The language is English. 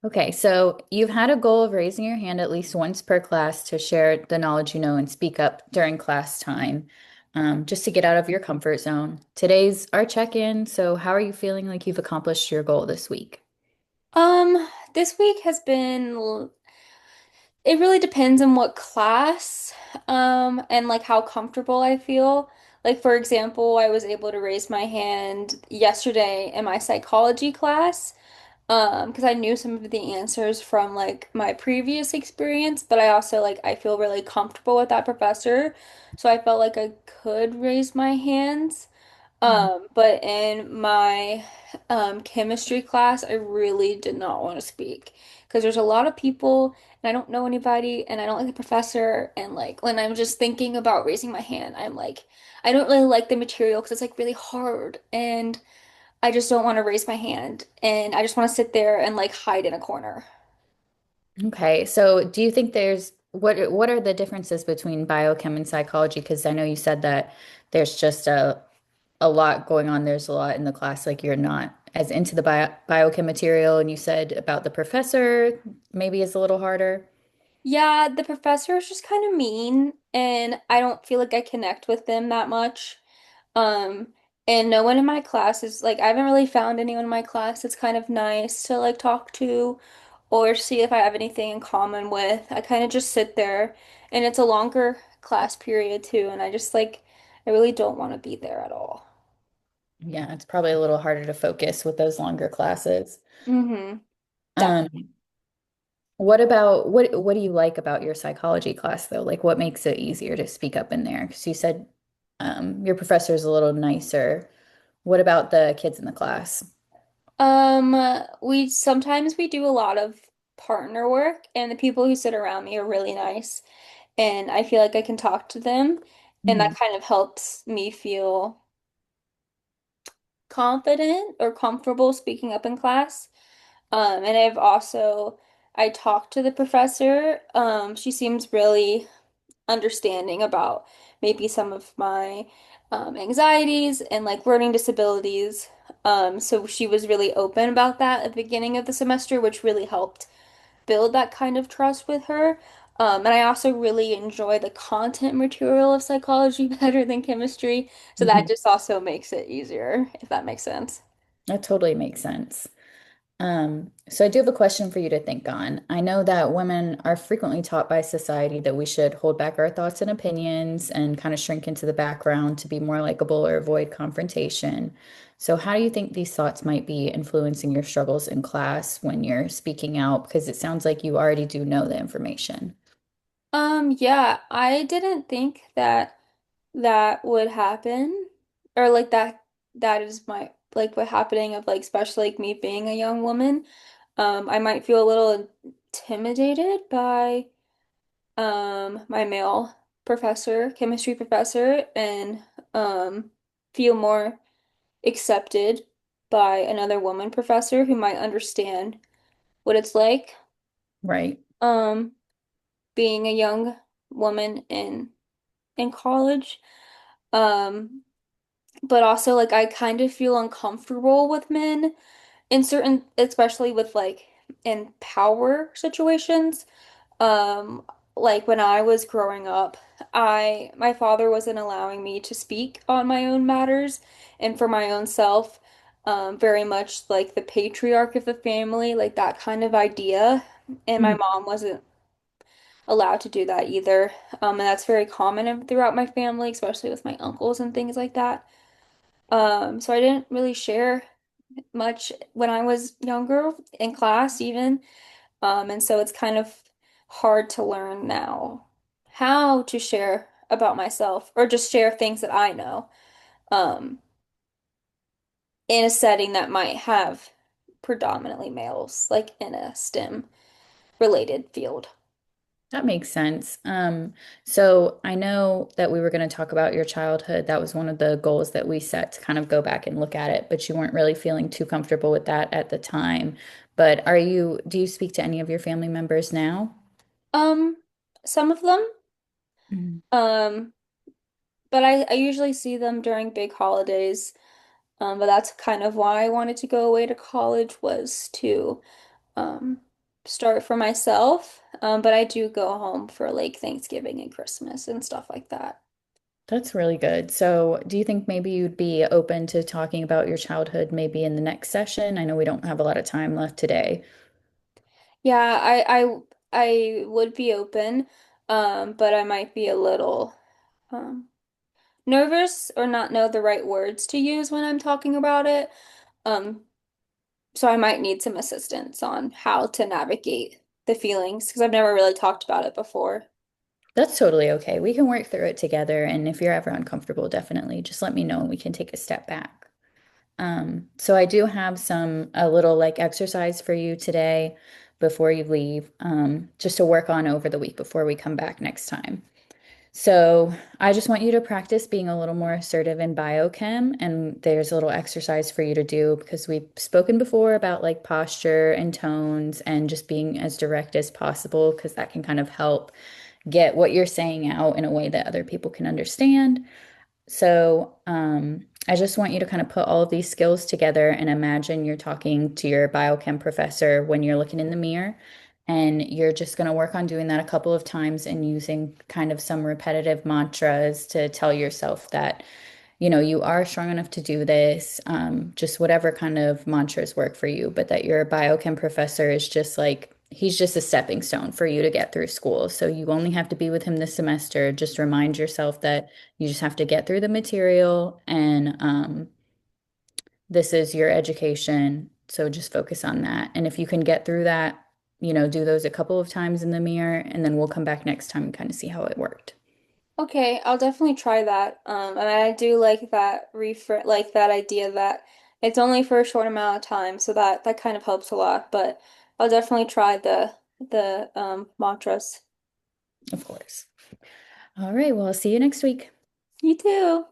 Okay, so you've had a goal of raising your hand at least once per class to share the knowledge you know and speak up during class time, just to get out of your comfort zone. Today's our check-in, so how are you feeling like you've accomplished your goal this week? This week has been, it really depends on what class, and like how comfortable I feel. Like, for example, I was able to raise my hand yesterday in my psychology class, because I knew some of the answers from like my previous experience, but I also like I feel really comfortable with that professor, so I felt like I could raise my hands. Mhm. But in my chemistry class, I really did not want to speak because there's a lot of people and I don't know anybody and I don't like the professor. And like when I'm just thinking about raising my hand, I'm like, I don't really like the material because it's like really hard and I just don't want to raise my hand and I just want to sit there and like hide in a corner. Okay, so do you think there's what are the differences between biochem and psychology? Because I know you said that there's just a lot going on. There's a lot in the class, like you're not as into the biochem material, and you said about the professor maybe is a little harder. Yeah, the professor is just kind of mean and I don't feel like I connect with them that much. Um, and no one in my class is like, I haven't really found anyone in my class that's kind of nice to like talk to or see if I have anything in common with. I kind of just sit there and it's a longer class period too, and I just like, I really don't want to be there at all. Yeah, it's probably a little harder to focus with those longer classes. Mm-hmm. Um, what about what do you like about your psychology class though? Like what makes it easier to speak up in there? Because you said your professor is a little nicer. What about the kids in the class? We sometimes we do a lot of partner work, and the people who sit around me are really nice, and I feel like I can talk to them, and that Mhm. kind of helps me feel confident or comfortable speaking up in class. And I talked to the professor. She seems really understanding about maybe some of my anxieties and like learning disabilities. So she was really open about that at the beginning of the semester, which really helped build that kind of trust with her. And I also really enjoy the content material of psychology better than chemistry. So that Mhm. just also makes it easier, if that makes sense. That totally makes sense. So I do have a question for you to think on. I know that women are frequently taught by society that we should hold back our thoughts and opinions and kind of shrink into the background to be more likable or avoid confrontation. So how do you think these thoughts might be influencing your struggles in class when you're speaking out? Because it sounds like you already do know the information. Yeah, I didn't think that that would happen or like that is my like what happening of like especially like me being a young woman. I might feel a little intimidated by my male professor, chemistry professor, and feel more accepted by another woman professor who might understand what it's like Right. um being a young woman in college. Um but also like I kind of feel uncomfortable with men in certain, especially with like in power situations. Um, like when I was growing up, my father wasn't allowing me to speak on my own matters and for my own self. Very much like the patriarch of the family, like that kind of idea. And my Mhm. mom wasn't allowed to do that either. And that's very common throughout my family, especially with my uncles and things like that. So I didn't really share much when I was younger in class even. And so it's kind of hard to learn now how to share about myself or just share things that I know, um, in a setting that might have predominantly males, like in a STEM related field. That makes sense. So I know that we were going to talk about your childhood. That was one of the goals that we set to kind of go back and look at it, but you weren't really feeling too comfortable with that at the time. But do you speak to any of your family members now? Um, some of them, Mhm. um, but I usually see them during big holidays. But that's kind of why I wanted to go away to college was to, start for myself, but I do go home for like Thanksgiving and Christmas and stuff like that. That's really good. So, do you think maybe you'd be open to talking about your childhood maybe in the next session? I know we don't have a lot of time left today. Yeah, I would be open, but I might be a little um nervous or not know the right words to use when I'm talking about it. Um, so I might need some assistance on how to navigate the feelings because I've never really talked about it before. That's totally okay. We can work through it together. And if you're ever uncomfortable, definitely just let me know and we can take a step back. So I do have a little like exercise for you today before you leave, just to work on over the week before we come back next time. So I just want you to practice being a little more assertive in biochem. And there's a little exercise for you to do because we've spoken before about like posture and tones and just being as direct as possible because that can kind of help get what you're saying out in a way that other people can understand. So, I just want you to kind of put all of these skills together and imagine you're talking to your biochem professor when you're looking in the mirror. And you're just going to work on doing that a couple of times and using kind of some repetitive mantras to tell yourself that you are strong enough to do this, just whatever kind of mantras work for you, but that your biochem professor is just like, he's just a stepping stone for you to get through school. So you only have to be with him this semester. Just remind yourself that you just have to get through the material and this is your education. So just focus on that. And if you can get through that, do those a couple of times in the mirror, and then we'll come back next time and kind of see how it worked. Okay, I'll definitely try that. And I do like that like that idea that it's only for a short amount of time, so that kind of helps a lot. But I'll definitely try the mantras. Of course. All right. Well, I'll see you next week. You too.